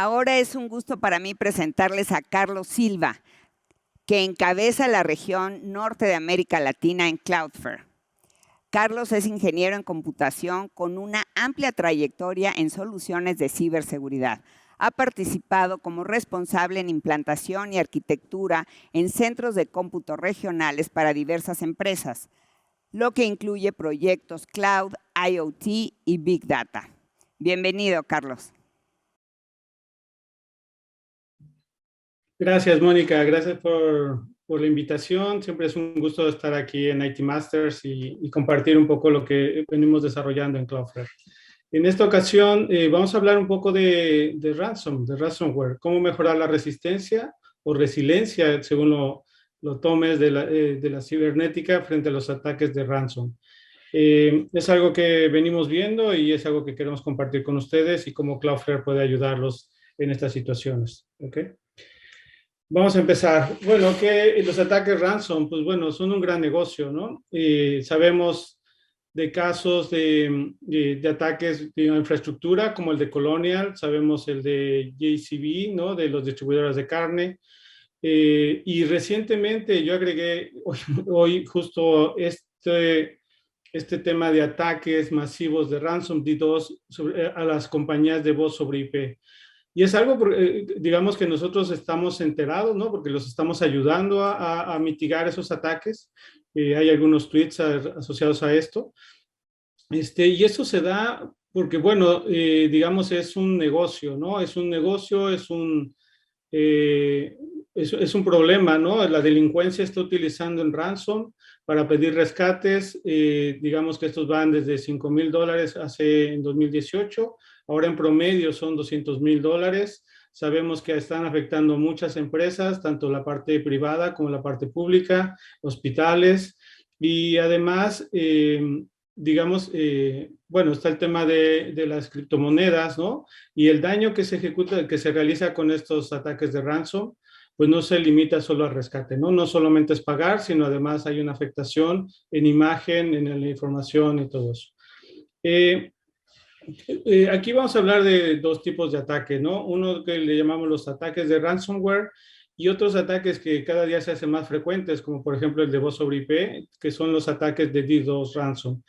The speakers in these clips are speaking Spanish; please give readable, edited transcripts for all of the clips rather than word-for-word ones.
Ahora es un gusto para mí presentarles a Carlos Silva, que encabeza la región norte de América Latina en Cloudflare. Carlos es ingeniero en computación con una amplia trayectoria en soluciones de ciberseguridad. Ha participado como responsable en implantación y arquitectura en centros de cómputo regionales para diversas empresas, lo que incluye proyectos cloud, IoT y Big Data. Bienvenido, Carlos. Gracias, Mónica. Gracias por la invitación. Siempre es un gusto estar aquí en IT Masters y compartir un poco lo que venimos desarrollando en Cloudflare. En esta ocasión vamos a hablar un poco de ransomware, cómo mejorar la resistencia o resiliencia, según lo tomes, de la cibernética frente a los ataques de ransom. Es algo que venimos viendo y es algo que queremos compartir con ustedes y cómo Cloudflare puede ayudarlos en estas situaciones. ¿Okay? Vamos a empezar. Bueno, que los ataques ransom, pues bueno, son un gran negocio, ¿no? Sabemos de casos de ataques de infraestructura, como el de Colonial, sabemos el de JCB, ¿no? De los distribuidores de carne. Y recientemente yo agregué hoy justo este tema de ataques masivos de ransom DDoS a las compañías de voz sobre IP. Y es algo, digamos, que nosotros estamos enterados, ¿no? Porque los estamos ayudando a mitigar esos ataques. Hay algunos tweets asociados a esto. Y eso se da porque, bueno, digamos, es un negocio, ¿no? Es un negocio, es un problema, ¿no? La delincuencia está utilizando el ransom para pedir rescates. Digamos que estos van desde $5,000 en 2018. Ahora en promedio son $200,000. Sabemos que están afectando muchas empresas, tanto la parte privada como la parte pública, hospitales. Y además, digamos, bueno, está el tema de las criptomonedas, ¿no? Y el daño que se ejecuta, que se realiza con estos ataques de ransom, pues no se limita solo al rescate, ¿no? No solamente es pagar, sino además hay una afectación en imagen, en la información y todo eso. Aquí vamos a hablar de dos tipos de ataques, ¿no? Uno que le llamamos los ataques de ransomware y otros ataques que cada día se hacen más frecuentes, como por ejemplo el de voz sobre IP, que son los ataques de DDoS ransom.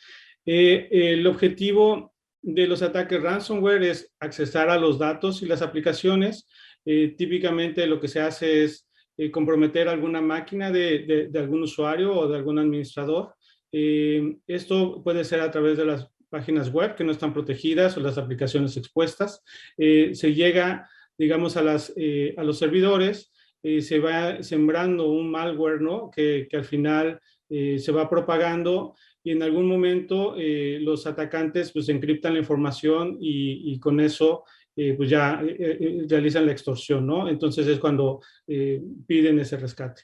El objetivo de los ataques ransomware es accesar a los datos y las aplicaciones. Típicamente lo que se hace es comprometer alguna máquina de algún usuario o de algún administrador. Esto puede ser a través de las páginas web que no están protegidas o las aplicaciones expuestas. Se llega, digamos, a los servidores, se va sembrando un malware, ¿no? que al final se va propagando y en algún momento los atacantes pues encriptan la información y con eso pues ya realizan la extorsión, ¿no? Entonces es cuando piden ese rescate.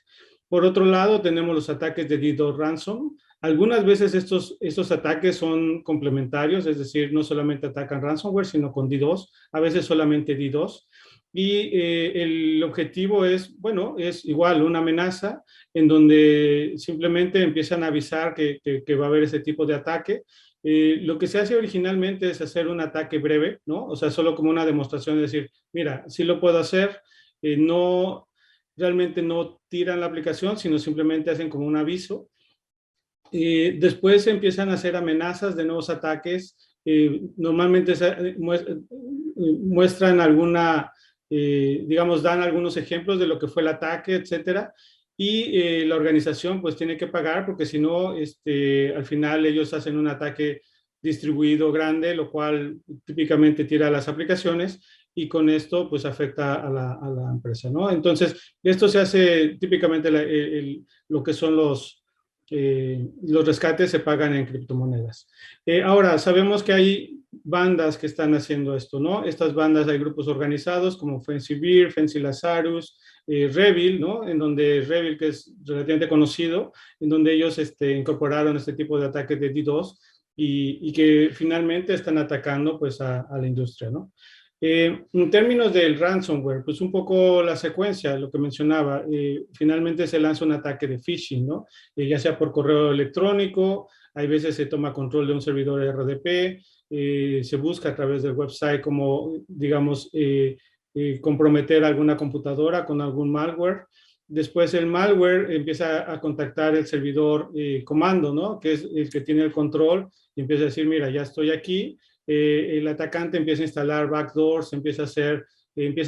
Por otro lado, tenemos los ataques de DDoS ransom. Algunas veces estos ataques son complementarios, es decir, no solamente atacan ransomware, sino con DDoS, a veces solamente DDoS. Y el objetivo es, bueno, es igual una amenaza en donde simplemente empiezan a avisar que va a haber ese tipo de ataque. Lo que se hace originalmente es hacer un ataque breve, ¿no? O sea, solo como una demostración de decir, mira, sí lo puedo hacer, realmente no tiran la aplicación, sino simplemente hacen como un aviso. Después empiezan a hacer amenazas de nuevos ataques. Normalmente muestran alguna, digamos, dan algunos ejemplos de lo que fue el ataque, etcétera. Y la organización pues tiene que pagar porque si no, al final ellos hacen un ataque distribuido grande, lo cual típicamente tira las aplicaciones y con esto pues afecta a la empresa, ¿no? Entonces, esto se hace típicamente lo que son los rescates se pagan en criptomonedas. Ahora, sabemos que hay bandas que están haciendo esto, ¿no? Estas bandas hay grupos organizados como Fancy Fancy Lazarus, Revil, ¿no? En donde Revil, que es relativamente conocido, en donde ellos incorporaron este tipo de ataques de DDoS y que finalmente están atacando pues a la industria, ¿no? En términos del ransomware, pues un poco la secuencia, lo que mencionaba, finalmente se lanza un ataque de phishing, ¿no? Ya sea por correo electrónico, hay veces se toma control de un servidor RDP, se busca a través del website como, digamos, comprometer alguna computadora con algún malware. Después el malware empieza a contactar el servidor comando, ¿no? Que es el que tiene el control y empieza a decir, mira, ya estoy aquí. El atacante empieza a instalar backdoors, empieza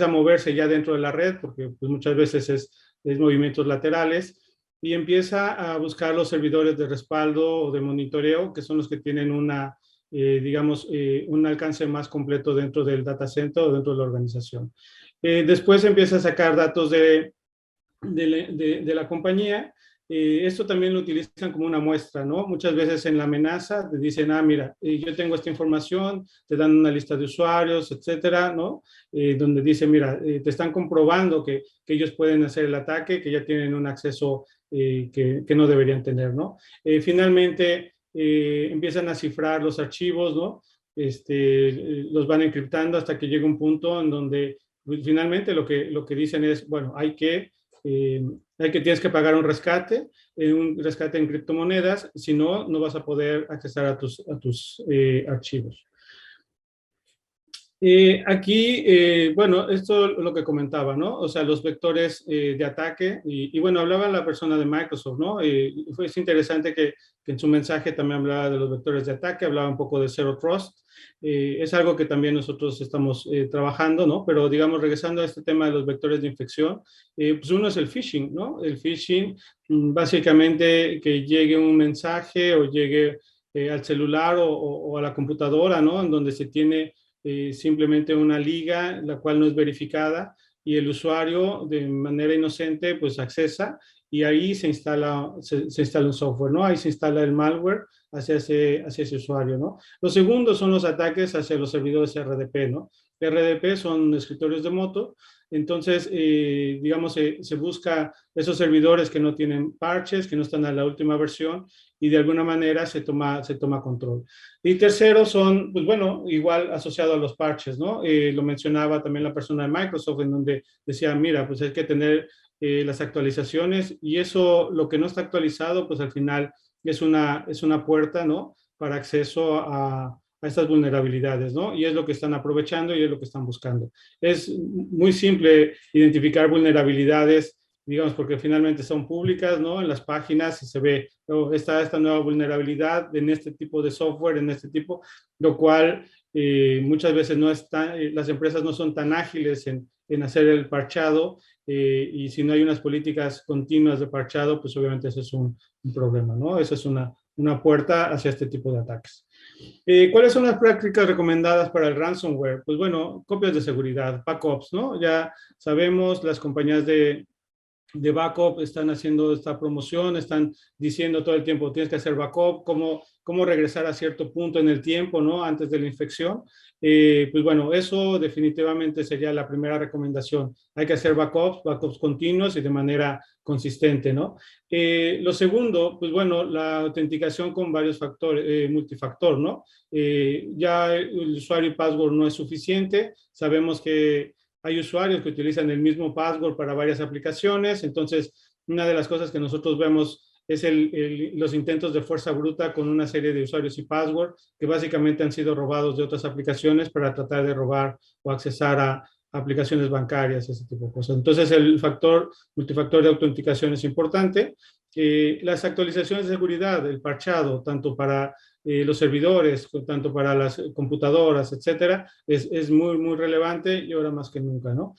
a moverse ya dentro de la red, porque pues, muchas veces es movimientos laterales, y empieza a buscar los servidores de respaldo o de monitoreo, que son los que tienen un alcance más completo dentro del data center o dentro de la organización. Después empieza a sacar datos de la compañía. Esto también lo utilizan como una muestra, ¿no? Muchas veces en la amenaza te dicen, mira, yo tengo esta información, te dan una lista de usuarios, etcétera, ¿no? Donde dice, mira, te están comprobando que ellos pueden hacer el ataque, que ya tienen un acceso que no deberían tener, ¿no? Finalmente, empiezan a cifrar los archivos, ¿no? Los van encriptando hasta que llega un punto en donde finalmente lo que dicen es, bueno, tienes que pagar un rescate en criptomonedas, si no, no vas a poder acceder a tus archivos. Aquí, bueno, esto es lo que comentaba, ¿no? O sea, los vectores de ataque, y bueno, hablaba la persona de Microsoft, ¿no? Fue interesante que en su mensaje también hablaba de los vectores de ataque, hablaba un poco de Zero Trust. Es algo que también nosotros estamos trabajando, ¿no? Pero digamos, regresando a este tema de los vectores de infección, pues uno es el phishing, ¿no? El phishing, básicamente que llegue un mensaje o llegue al celular o a la computadora, ¿no? En donde se tiene simplemente una liga, la cual no es verificada, y el usuario de manera inocente pues accesa y ahí se instala un software, ¿no? Ahí se instala el malware hacia ese usuario, ¿no? Los segundos son los ataques hacia los servidores RDP, ¿no? RDP son escritorios de moto, entonces, digamos, se busca esos servidores que no tienen parches, que no están a la última versión, y de alguna manera se toma control. Y tercero son, pues bueno, igual asociado a los parches, ¿no? Lo mencionaba también la persona de Microsoft, en donde decía, mira, pues hay que tener las actualizaciones, y eso, lo que no está actualizado, pues al final es una puerta, ¿no? Para acceso a estas vulnerabilidades, ¿no? Y es lo que están aprovechando y es lo que están buscando. Es muy simple identificar vulnerabilidades, digamos, porque finalmente son públicas, ¿no? En las páginas se ve, oh, está esta nueva vulnerabilidad en este tipo de software, en este tipo, lo cual muchas veces las empresas no son tan ágiles en hacer el parchado, y si no hay unas políticas continuas de parchado, pues obviamente ese es un problema, ¿no? Esa es una puerta hacia este tipo de ataques. ¿Cuáles son las prácticas recomendadas para el ransomware? Pues bueno, copias de seguridad, backups, ¿no? Ya sabemos, las compañías de backup están haciendo esta promoción, están diciendo todo el tiempo, tienes que hacer backup, cómo regresar a cierto punto en el tiempo, ¿no? Antes de la infección. Pues bueno, eso definitivamente sería la primera recomendación. Hay que hacer backups continuos y de manera consistente, ¿no? Lo segundo, pues bueno, la autenticación con varios factores, multifactor, ¿no? Ya el usuario y password no es suficiente. Sabemos que hay usuarios que utilizan el mismo password para varias aplicaciones, entonces una de las cosas que nosotros vemos es los intentos de fuerza bruta con una serie de usuarios y password que básicamente han sido robados de otras aplicaciones para tratar de robar o accesar a aplicaciones bancarias, ese tipo de cosas. Entonces el multifactor de autenticación es importante. Las actualizaciones de seguridad, el parchado, tanto para los servidores, tanto para las computadoras, etcétera, es muy, muy relevante y ahora más que nunca, ¿no?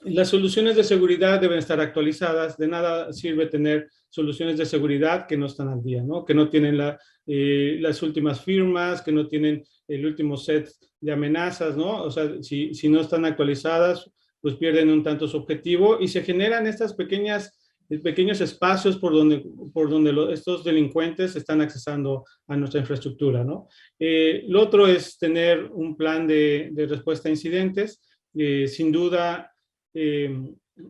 Las soluciones de seguridad deben estar actualizadas. De nada sirve tener soluciones de seguridad que no están al día, ¿no? Que no tienen las últimas firmas, que no tienen el último set de amenazas, ¿no? O sea, si no están actualizadas, pues pierden un tanto su objetivo y se generan estas pequeños espacios por donde estos delincuentes están accesando a nuestra infraestructura, ¿no? Lo otro es tener un plan de respuesta a incidentes. Sin duda,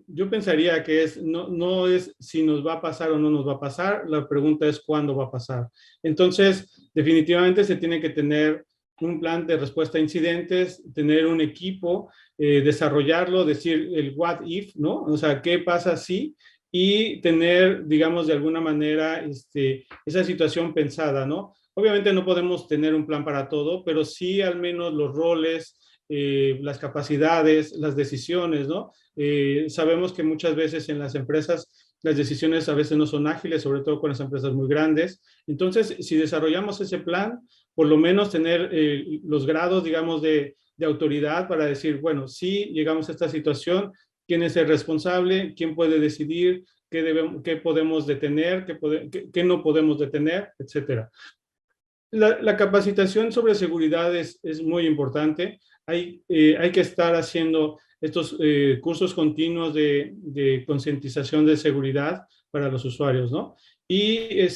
yo pensaría que no es si nos va a pasar o no nos va a pasar, la pregunta es cuándo va a pasar. Entonces, definitivamente se tiene que tener un plan de respuesta a incidentes, tener un equipo, desarrollarlo, decir el what if, ¿no? O sea, ¿qué pasa si? Y tener, digamos, de alguna manera esa situación pensada, ¿no? Obviamente no podemos tener un plan para todo, pero sí al menos los roles, las capacidades, las decisiones, ¿no? Sabemos que muchas veces en las empresas las decisiones a veces no son ágiles, sobre todo con las empresas muy grandes. Entonces, si desarrollamos ese plan, por lo menos tener los grados, digamos, de autoridad para decir, bueno, si llegamos a esta situación, ¿quién es el responsable? ¿Quién puede decidir? ¿Qué podemos detener? ¿Qué no podemos detener? Etcétera. La capacitación sobre seguridad es muy importante. Hay que estar haciendo estos cursos continuos de concientización de seguridad para los usuarios, ¿no? Y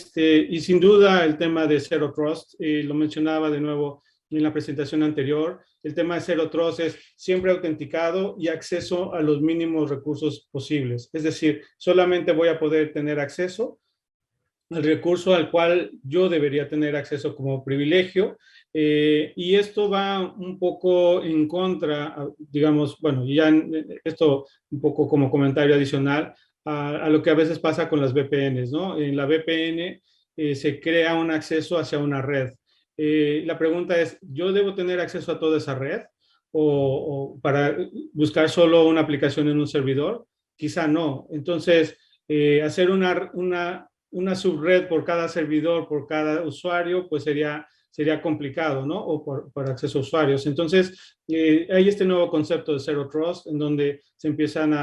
sin duda el tema de Zero Trust, lo mencionaba de nuevo en la presentación anterior, el tema de Zero Trust es siempre autenticado y acceso a los mínimos recursos posibles. Es decir, solamente voy a poder tener acceso el recurso al cual yo debería tener acceso como privilegio, y esto va un poco en contra, digamos, bueno, ya esto un poco como comentario adicional a lo que a veces pasa con las VPNs, ¿no? En la VPN se crea un acceso hacia una red. La pregunta es, ¿yo debo tener acceso a toda esa red? ¿O para buscar solo una aplicación en un servidor? Quizá no. Entonces, hacer una subred por cada servidor, por cada usuario, pues sería complicado, ¿no? O por acceso a usuarios. Entonces, hay este nuevo concepto de Zero Trust, en donde se empiezan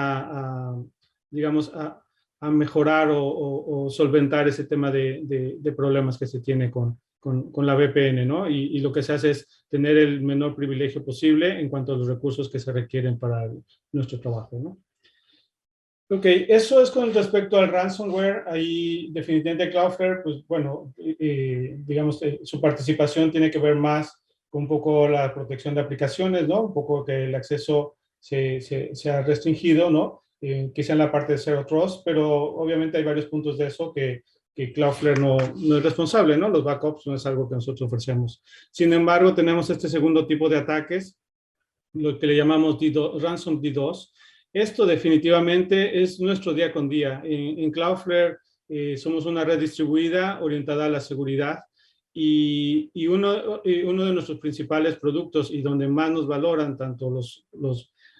digamos, a mejorar o solventar ese tema de problemas que se tiene con la VPN, ¿no? Y lo que se hace es tener el menor privilegio posible en cuanto a los recursos que se requieren para nuestro trabajo, ¿no? Ok, eso es con respecto al ransomware. Ahí definitivamente Cloudflare, pues bueno, digamos, su participación tiene que ver más con un poco la protección de aplicaciones, ¿no? Un poco que el acceso se ha restringido, ¿no? Que sea en la parte de Zero Trust, pero obviamente hay varios puntos de eso que Cloudflare no es responsable, ¿no? Los backups no es algo que nosotros ofrecemos. Sin embargo, tenemos este segundo tipo de ataques, lo que le llamamos ransom DDoS. Esto definitivamente es nuestro día con día. En Cloudflare somos una red distribuida orientada a la seguridad y uno de nuestros principales productos y donde más nos valoran tanto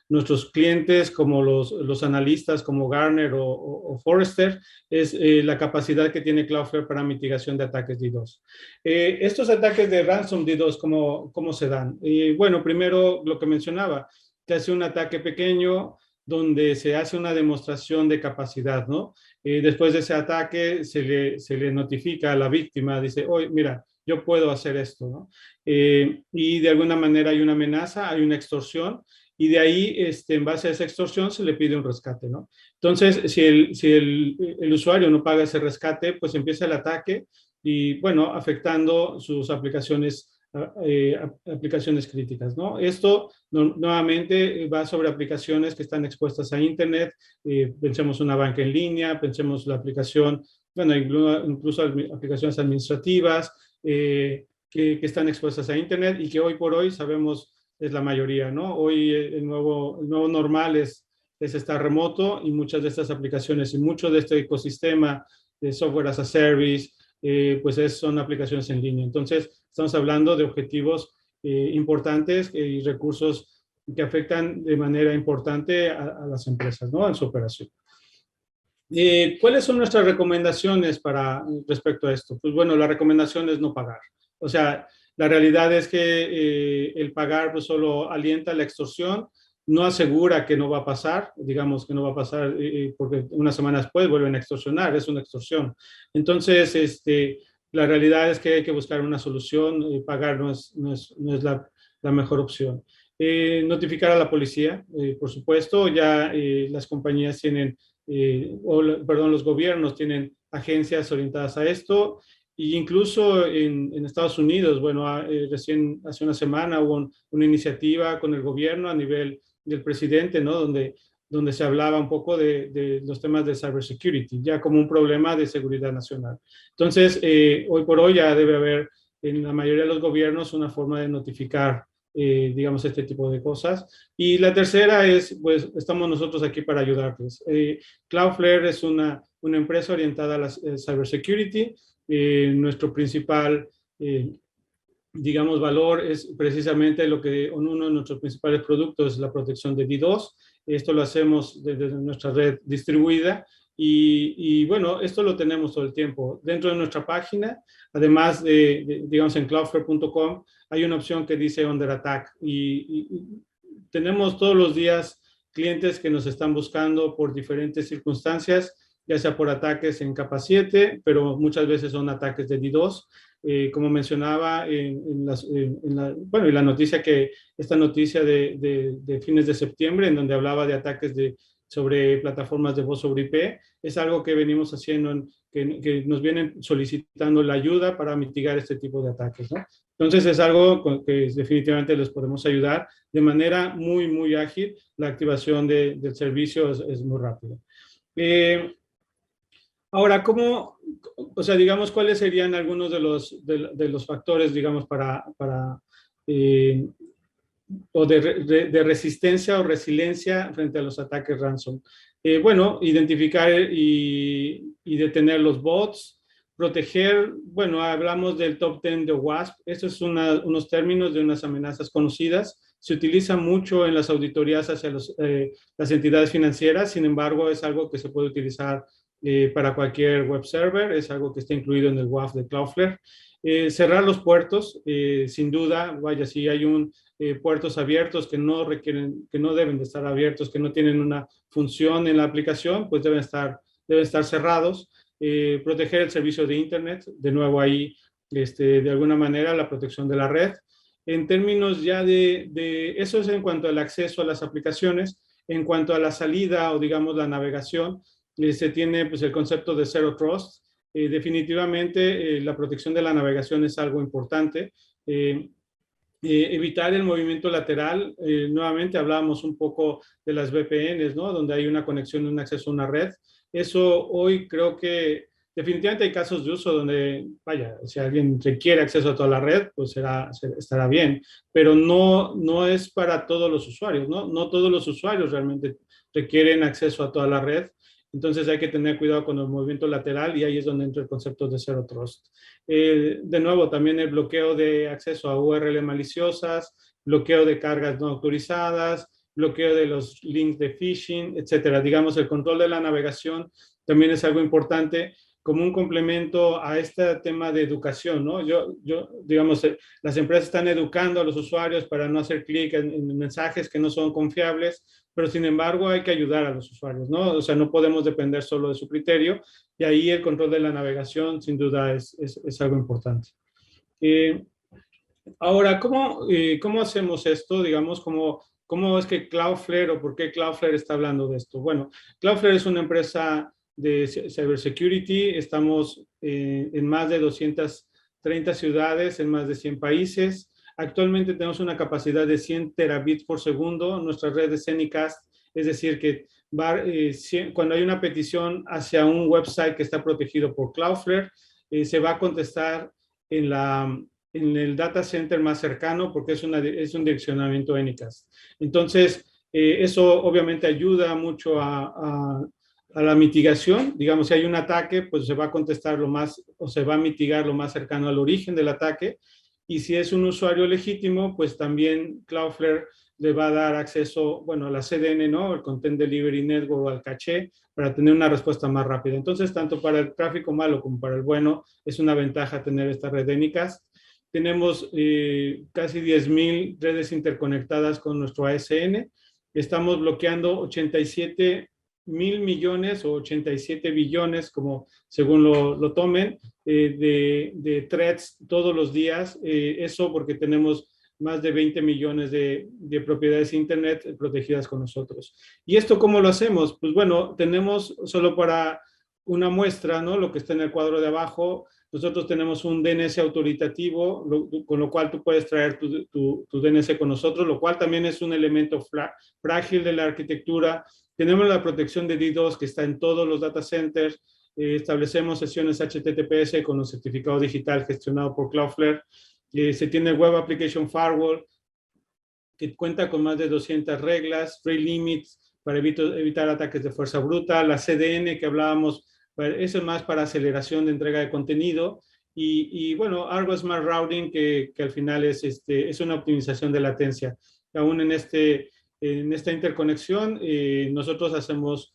nuestros clientes como los analistas como Gartner o Forrester es la capacidad que tiene Cloudflare para mitigación de ataques DDoS. Estos ataques de ransom DDoS, ¿cómo se dan? Bueno, primero lo que mencionaba, se hace un ataque pequeño donde se hace una demostración de capacidad, ¿no? Después de ese ataque se le notifica a la víctima, dice, oye, mira, yo puedo hacer esto, ¿no? Y de alguna manera hay una amenaza, hay una extorsión, y de ahí, en base a esa extorsión, se le pide un rescate, ¿no? Entonces, si el usuario no paga ese rescate, pues empieza el ataque y, bueno, afectando sus aplicaciones críticas, ¿no? Esto nuevamente va sobre aplicaciones que están expuestas a Internet, pensemos una banca en línea, pensemos la aplicación, bueno, incluso aplicaciones administrativas que están expuestas a Internet y que hoy por hoy sabemos es la mayoría, ¿no? Hoy el nuevo normal es estar remoto y muchas de estas aplicaciones y mucho de este ecosistema de software as a service, pues son aplicaciones en línea. Entonces, estamos hablando de objetivos importantes y recursos que afectan de manera importante a las empresas, ¿no? En su operación. ¿Cuáles son nuestras recomendaciones respecto a esto? Pues bueno, la recomendación es no pagar. O sea, la realidad es que el pagar pues solo alienta la extorsión, no asegura que no va a pasar, digamos que no va a pasar porque una semana después vuelven a extorsionar, es una extorsión. Entonces, la realidad es que hay que buscar una solución, pagar no es la mejor opción. Notificar a la policía, por supuesto, ya las compañías tienen perdón, los gobiernos tienen agencias orientadas a esto, e incluso en Estados Unidos, bueno, recién hace una semana hubo una iniciativa con el gobierno a nivel del presidente, ¿no? Donde se hablaba un poco de los temas de cybersecurity, ya como un problema de seguridad nacional. Entonces, hoy por hoy ya debe haber en la mayoría de los gobiernos una forma de notificar digamos, este tipo de cosas. Y la tercera es, pues, estamos nosotros aquí para ayudarles. Cloudflare es una empresa orientada a la cybersecurity. Nuestro principal digamos, valor es precisamente lo que uno de nuestros principales productos es la protección de DDoS. Esto lo hacemos desde nuestra red distribuida y bueno, esto lo tenemos todo el tiempo. Dentro de nuestra página, además digamos, en cloudflare.com, hay una opción que dice Under Attack y tenemos todos los días clientes que nos están buscando por diferentes circunstancias, ya sea por ataques en capa 7, pero muchas veces son ataques de DDoS. Como mencionaba bueno, y la noticia esta noticia de fines de septiembre, en donde hablaba de ataques sobre plataformas de voz sobre IP, es algo que venimos haciendo, que nos vienen solicitando la ayuda para mitigar este tipo de ataques, ¿no? Entonces es algo que definitivamente les podemos ayudar de manera muy, muy ágil. La activación del servicio es muy rápida. Ahora, o sea, digamos, cuáles serían algunos de los factores, digamos, o de resistencia o resiliencia frente a los ataques ransom? Bueno, identificar y detener los bots, proteger, bueno, hablamos del top 10 de WASP, estos son unos términos de unas amenazas conocidas, se utiliza mucho en las auditorías hacia las entidades financieras, sin embargo, es algo que se puede utilizar para cualquier web server, es algo que está incluido en el WAF de Cloudflare. Cerrar los puertos, sin duda, vaya, si hay puertos abiertos que no deben de estar abiertos, que no tienen una función en la aplicación, pues deben estar cerrados. Proteger el servicio de Internet, de nuevo ahí, de alguna manera, la protección de la red. En términos ya eso es en cuanto al acceso a las aplicaciones. En cuanto a la salida o, digamos, la navegación, se tiene pues el concepto de Zero Trust. Definitivamente la protección de la navegación es algo importante. Evitar el movimiento lateral, nuevamente hablábamos un poco de las VPNs, ¿no? Donde hay una conexión, un acceso a una red. Eso hoy creo que definitivamente hay casos de uso donde, vaya, si alguien requiere acceso a toda la red, pues estará bien, pero no es para todos los usuarios, ¿no? No todos los usuarios realmente requieren acceso a toda la red. Entonces hay que tener cuidado con el movimiento lateral y ahí es donde entra el concepto de Zero Trust. De nuevo, también el bloqueo de acceso a URL maliciosas, bloqueo de cargas no autorizadas, bloqueo de los links de phishing, etcétera. Digamos, el control de la navegación también es algo importante como un complemento a este tema de educación, ¿no? Digamos, las empresas están educando a los usuarios para no hacer clic en mensajes que no son confiables, pero sin embargo hay que ayudar a los usuarios, ¿no? O sea, no podemos depender solo de su criterio y ahí el control de la navegación sin duda es algo importante. Ahora, ¿cómo hacemos esto? Digamos, ¿cómo es que Cloudflare o por qué Cloudflare está hablando de esto? Bueno, Cloudflare es una empresa de cybersecurity, estamos en más de 230 ciudades, en más de 100 países. Actualmente tenemos una capacidad de 100 terabits por segundo, nuestra red de Zenicast, es decir, que cuando hay una petición hacia un website que está protegido por Cloudflare, se va a contestar en el data center más cercano porque es un direccionamiento Anycast. Entonces, eso obviamente ayuda mucho a la mitigación. Digamos, si hay un ataque, pues se va a contestar se va a mitigar lo más cercano al origen del ataque. Y si es un usuario legítimo, pues también Cloudflare le va a dar acceso, bueno, a la CDN, ¿no? El Content Delivery Network o al caché para tener una respuesta más rápida. Entonces, tanto para el tráfico malo como para el bueno, es una ventaja tener esta red de Anycast. Tenemos casi 10,000 redes interconectadas con nuestro ASN. Estamos bloqueando 87,000 millones o 87 billones, como según lo tomen, de threads todos los días. Eso porque tenemos más de 20 millones de propiedades Internet protegidas con nosotros. ¿Y esto cómo lo hacemos? Pues bueno, tenemos solo para una muestra, ¿no? Lo que está en el cuadro de abajo. Nosotros tenemos un DNS autoritativo, con lo cual tú puedes traer tu DNS con nosotros, lo cual también es un elemento frágil de la arquitectura. Tenemos la protección de DDoS que está en todos los data centers. Establecemos sesiones HTTPS con un certificado digital gestionado por Cloudflare. Se tiene Web Application Firewall, que cuenta con más de 200 reglas, free limits para evitar ataques de fuerza bruta. La CDN que hablábamos, eso es más para aceleración de entrega de contenido. y bueno, Argo Smart Routing, que al final es una optimización de latencia. Aún en esta interconexión, nosotros hacemos,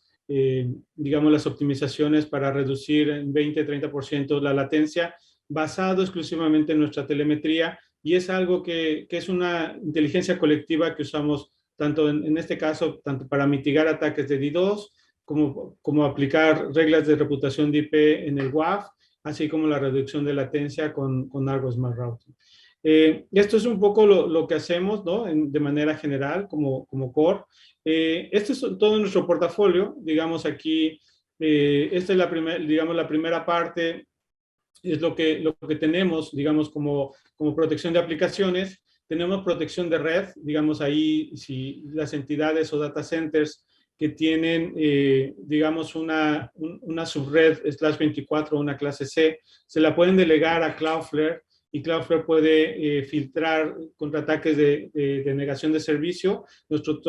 digamos, las optimizaciones para reducir en 20-30% la latencia, basado exclusivamente en nuestra telemetría, y es algo que es una inteligencia colectiva que usamos tanto en este caso, tanto para mitigar ataques de DDoS, como aplicar reglas de reputación de IP en el WAF, así como la reducción de latencia con Argo Smart Routing. Esto es un poco lo que hacemos, ¿no? De manera general, como core. Este es todo nuestro portafolio. Digamos aquí, esta es la primera parte, es lo que tenemos, digamos, como protección de aplicaciones. Tenemos protección de red, digamos ahí, si las entidades o data centers que tienen, digamos, una subred /24 o una clase C, se la pueden delegar a Cloudflare, y Cloudflare puede filtrar contra ataques de negación de servicio. Nuestro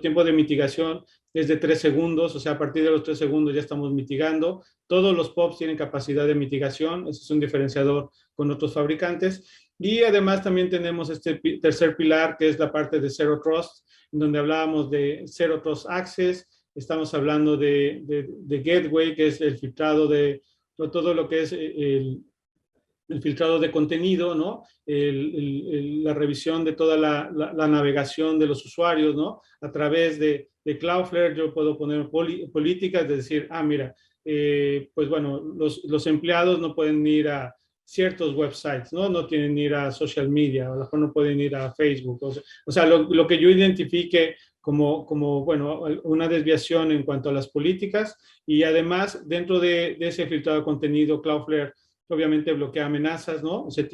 tiempo de mitigación es de 3 segundos, o sea, a partir de los 3 segundos ya estamos mitigando. Todos los POPs tienen capacidad de mitigación, ese es un diferenciador con otros fabricantes. Y además también tenemos este tercer pilar, que es la parte de Zero Trust, donde hablábamos de Zero Trust Access, estamos hablando de Gateway, que es el filtrado de todo lo que es el filtrado de contenido, ¿no? La revisión de toda la navegación de los usuarios, ¿no? A través de Cloudflare yo puedo poner políticas de decir, mira, pues bueno, los empleados no pueden ir a ciertos websites, ¿no? No tienen que ir a social media, a lo mejor no pueden ir a Facebook. O sea lo que yo identifique como, bueno, una desviación en cuanto a las políticas, y además dentro de ese filtrado de contenido, Cloudflare obviamente bloquea amenazas, ¿no? Se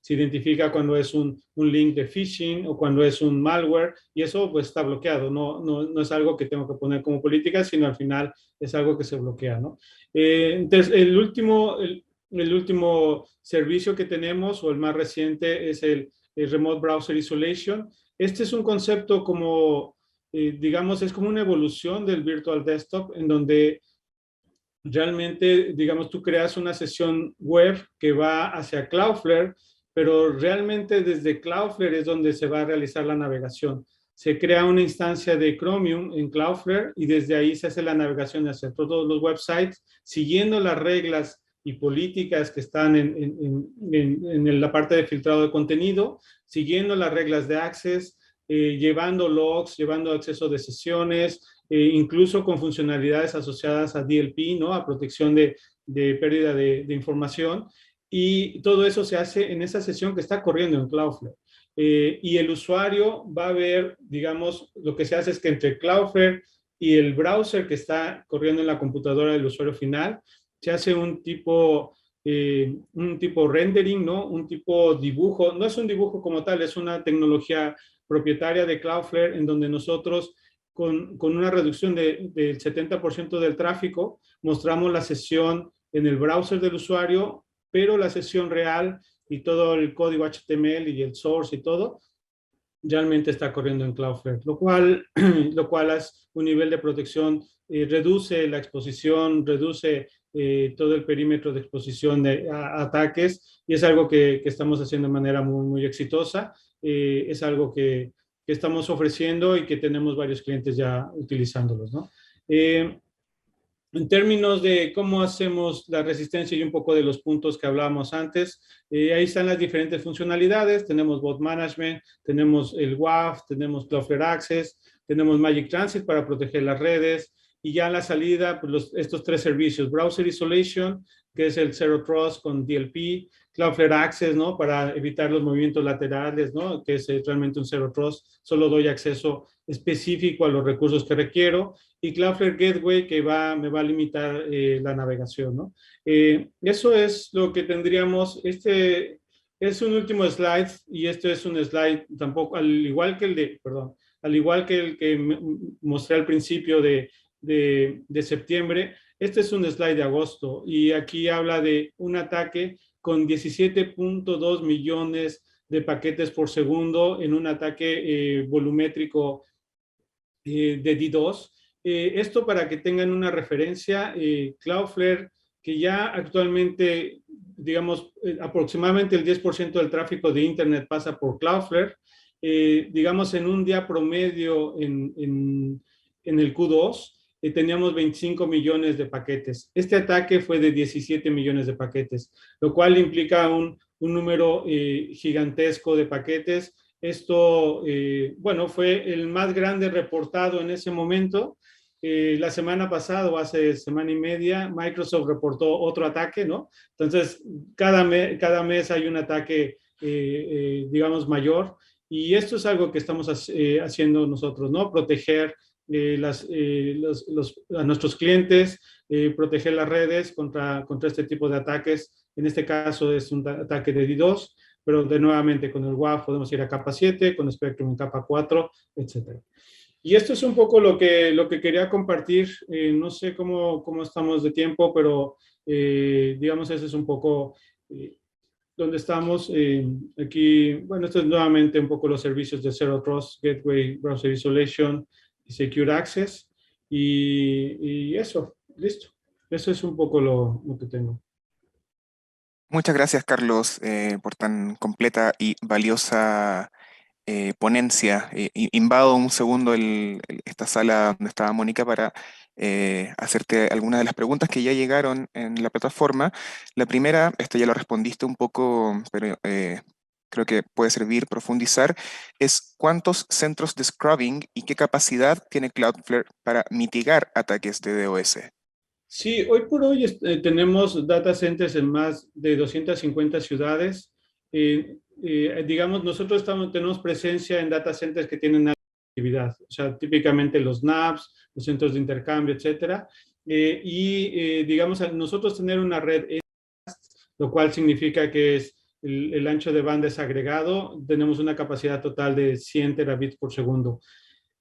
identifica cuando es un link de phishing o cuando es un malware, y eso pues está bloqueado, no es algo que tengo que poner como política, sino al final es algo que se bloquea, ¿no? Entonces, el último servicio que tenemos, o el más reciente, es el Remote Browser Isolation. Este es un concepto como, digamos, es como una evolución del Virtual Desktop, en donde realmente, digamos, tú creas una sesión web que va hacia Cloudflare, pero realmente desde Cloudflare es donde se va a realizar la navegación. Se crea una instancia de Chromium en Cloudflare y desde ahí se hace la navegación hacia todos los websites, siguiendo las reglas y políticas que están en la parte de filtrado de contenido, siguiendo las reglas de access, llevando logs, llevando acceso de sesiones, incluso con funcionalidades asociadas a DLP, ¿no? A protección de pérdida de información. Y todo eso se hace en esa sesión que está corriendo en Cloudflare. Y el usuario va a ver, digamos, lo que se hace es que entre Cloudflare y el browser que está corriendo en la computadora del usuario final, se hace un tipo rendering, ¿no? Un tipo dibujo. No es un dibujo como tal, es una tecnología propietaria de Cloudflare, en donde nosotros, con una reducción del 70% del tráfico, mostramos la sesión en el browser del usuario, pero la sesión real y todo el código HTML y el source y todo, realmente está corriendo en Cloudflare, lo cual es un nivel de protección, reduce la exposición, reduce todo el perímetro de exposición a ataques, y es algo que estamos haciendo de manera muy, muy exitosa. Es algo que estamos ofreciendo y que tenemos varios clientes ya utilizándolos, ¿no? En términos de cómo hacemos la resistencia y un poco de los puntos que hablábamos antes, ahí están las diferentes funcionalidades. Tenemos Bot Management, tenemos el WAF, tenemos Cloudflare Access, tenemos Magic Transit para proteger las redes, y ya en la salida, pues estos tres servicios: Browser Isolation, que es el Zero Trust con DLP; Cloudflare Access, ¿no? Para evitar los movimientos laterales, ¿no? Que es realmente un Zero Trust, solo doy acceso específico a los recursos que requiero; y Cloudflare Gateway, que me va a limitar la navegación, ¿no? Eso es lo que tendríamos. Este es un último slide, y este es un slide tampoco, al igual que el que mostré al principio de septiembre. Este es un slide de agosto, y aquí habla de un ataque con 17.2 millones de paquetes por segundo en un ataque volumétrico de DDoS. Esto, para que tengan una referencia, Cloudflare que ya actualmente, digamos, aproximadamente el 10% del tráfico de Internet pasa por Cloudflare. Digamos, en un día promedio en el Q2, teníamos 25 millones de paquetes. Este ataque fue de 17 millones de paquetes, lo cual implica un número gigantesco de paquetes. Esto, bueno, fue el más grande reportado en ese momento. La semana pasada o hace semana y media, Microsoft reportó otro ataque, ¿no? Entonces, cada mes hay un ataque, digamos, mayor. Y esto es algo que estamos haciendo nosotros, ¿no? Proteger a nuestros clientes, proteger las redes contra este tipo de ataques. En este caso es un ataque de DDoS, pero de nuevamente con el WAF podemos ir a capa 7, con Spectrum en capa 4, etcétera. Y esto es un poco lo que quería compartir. No sé cómo estamos de tiempo, pero digamos, ese es un poco donde estamos. Aquí, bueno, esto es nuevamente un poco los servicios de Zero Trust, Gateway, Browser Isolation y Secure Access. Y eso, listo. Eso es un poco lo que tengo. Muchas gracias, Carlos, por tan completa y valiosa ponencia. Invado un segundo esta sala donde estaba Mónica para hacerte algunas de las preguntas que ya llegaron en la plataforma. La primera, esto ya lo respondiste un poco, pero creo que puede servir profundizar, es ¿cuántos centros de scrubbing y qué capacidad tiene Cloudflare para mitigar ataques de DOS? Sí, hoy por hoy tenemos data centers en más de 250 ciudades. Digamos, nosotros tenemos presencia en data centers que tienen alta actividad, o sea, típicamente los NAPs, los centros de intercambio, etcétera. Digamos, nosotros tener una red, lo cual significa que es el ancho de banda es agregado, tenemos una capacidad total de 100 terabits por segundo,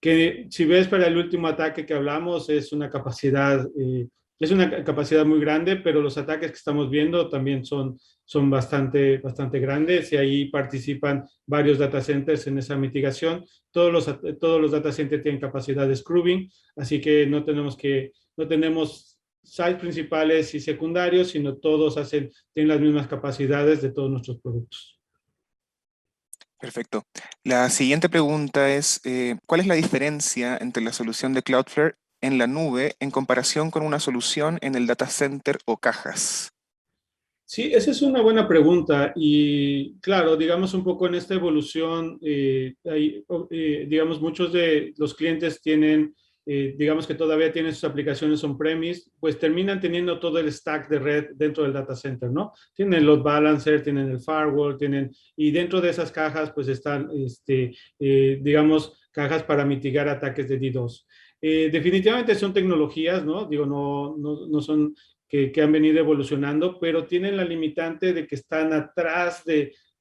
que si ves para el último ataque que hablamos es una capacidad muy grande, pero los ataques que estamos viendo también son bastante grandes y ahí participan varios data centers en esa mitigación. Todos los data centers tienen capacidad de scrubbing, así que no tenemos sites principales y secundarios, sino todos tienen las mismas capacidades de todos nuestros productos. Perfecto. La siguiente pregunta es, ¿cuál es la diferencia entre la solución de Cloudflare en la nube en comparación con una solución en el data center o cajas? Sí, esa es una buena pregunta y claro, digamos un poco en esta evolución, digamos muchos de los clientes tienen, digamos que todavía tienen sus aplicaciones on-premise, pues terminan teniendo todo el stack de red dentro del data center, ¿no? Tienen el load balancer, tienen el firewall, y dentro de esas cajas pues están, digamos, cajas para mitigar ataques de DDoS. Definitivamente son tecnologías, ¿no? Digo, no son que han venido evolucionando, pero tienen la limitante de que están atrás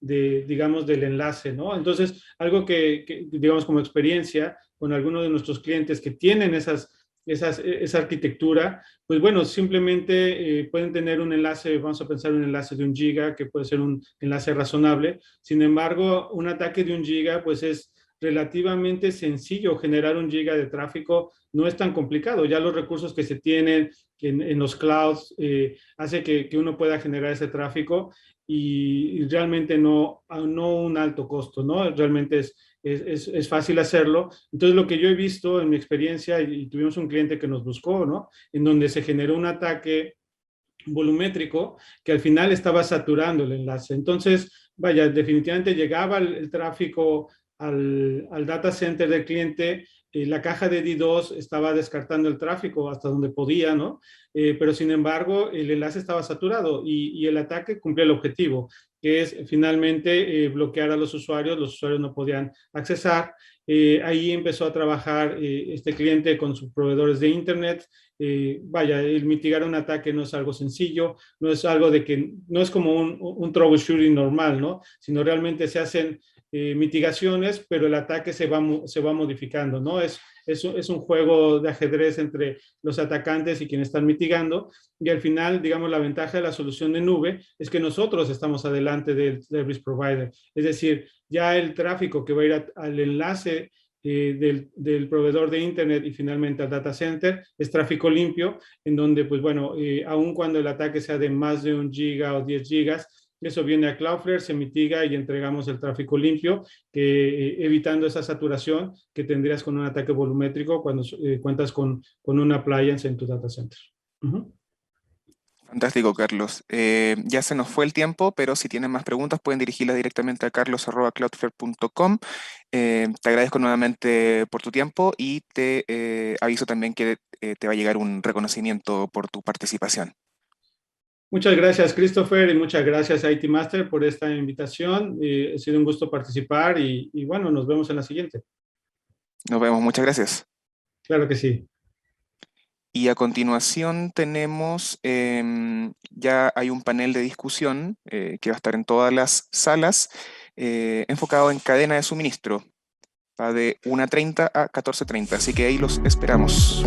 digamos, del enlace, ¿no? Entonces, algo digamos, como experiencia con algunos de nuestros clientes que tienen esa arquitectura, pues bueno, simplemente pueden tener un enlace, vamos a pensar un enlace de 1 giga, que puede ser un enlace razonable. Sin embargo, un ataque de 1 giga, pues es relativamente sencillo generar 1 giga de tráfico, no es tan complicado. Ya los recursos que se tienen en los clouds hace que uno pueda generar ese tráfico y realmente no un alto costo, ¿no? Realmente es fácil hacerlo. Entonces, lo que yo he visto en mi experiencia, y tuvimos un cliente que nos buscó, ¿no? En donde se generó un ataque volumétrico que al final estaba saturando el enlace. Entonces, vaya, definitivamente llegaba el tráfico al data center del cliente, la caja de DDoS estaba descartando el tráfico hasta donde podía, ¿no? Pero sin embargo, el enlace estaba saturado y el ataque cumplía el objetivo, que es finalmente bloquear a los usuarios no podían accesar. Ahí empezó a trabajar este cliente con sus proveedores de Internet. Vaya, el mitigar un ataque no es algo sencillo, no es algo no es como un troubleshooting normal, ¿no? Sino realmente se hacen mitigaciones, pero el ataque se va modificando, ¿no? Es un juego de ajedrez entre los atacantes y quienes están mitigando, y al final, digamos, la ventaja de la solución de nube es que nosotros estamos adelante del service provider, es decir, ya el tráfico que va a ir al enlace del proveedor de Internet y finalmente al data center, es tráfico limpio, en donde, pues bueno, aun cuando el ataque sea de más de 1 giga o 10 gigas, eso viene a Cloudflare, se mitiga y entregamos el tráfico limpio, evitando esa saturación que tendrías con un ataque volumétrico cuando cuentas con una appliance en tu data center. Fantástico, Carlos. Ya se nos fue el tiempo, pero si tienen más preguntas pueden dirigirlas directamente a carlos@cloudflare.com. Te agradezco nuevamente por tu tiempo y te aviso también que te va a llegar un reconocimiento por tu participación. Muchas gracias, Christopher, y muchas gracias a IT Master por esta invitación. Ha sido un gusto participar y bueno, nos vemos en la siguiente. Nos vemos, muchas gracias. Claro que sí. Y a continuación tenemos, ya hay un panel de discusión que va a estar en todas las salas, enfocado en cadena de suministro. Va de 1:30 a 14:30, así que ahí los esperamos.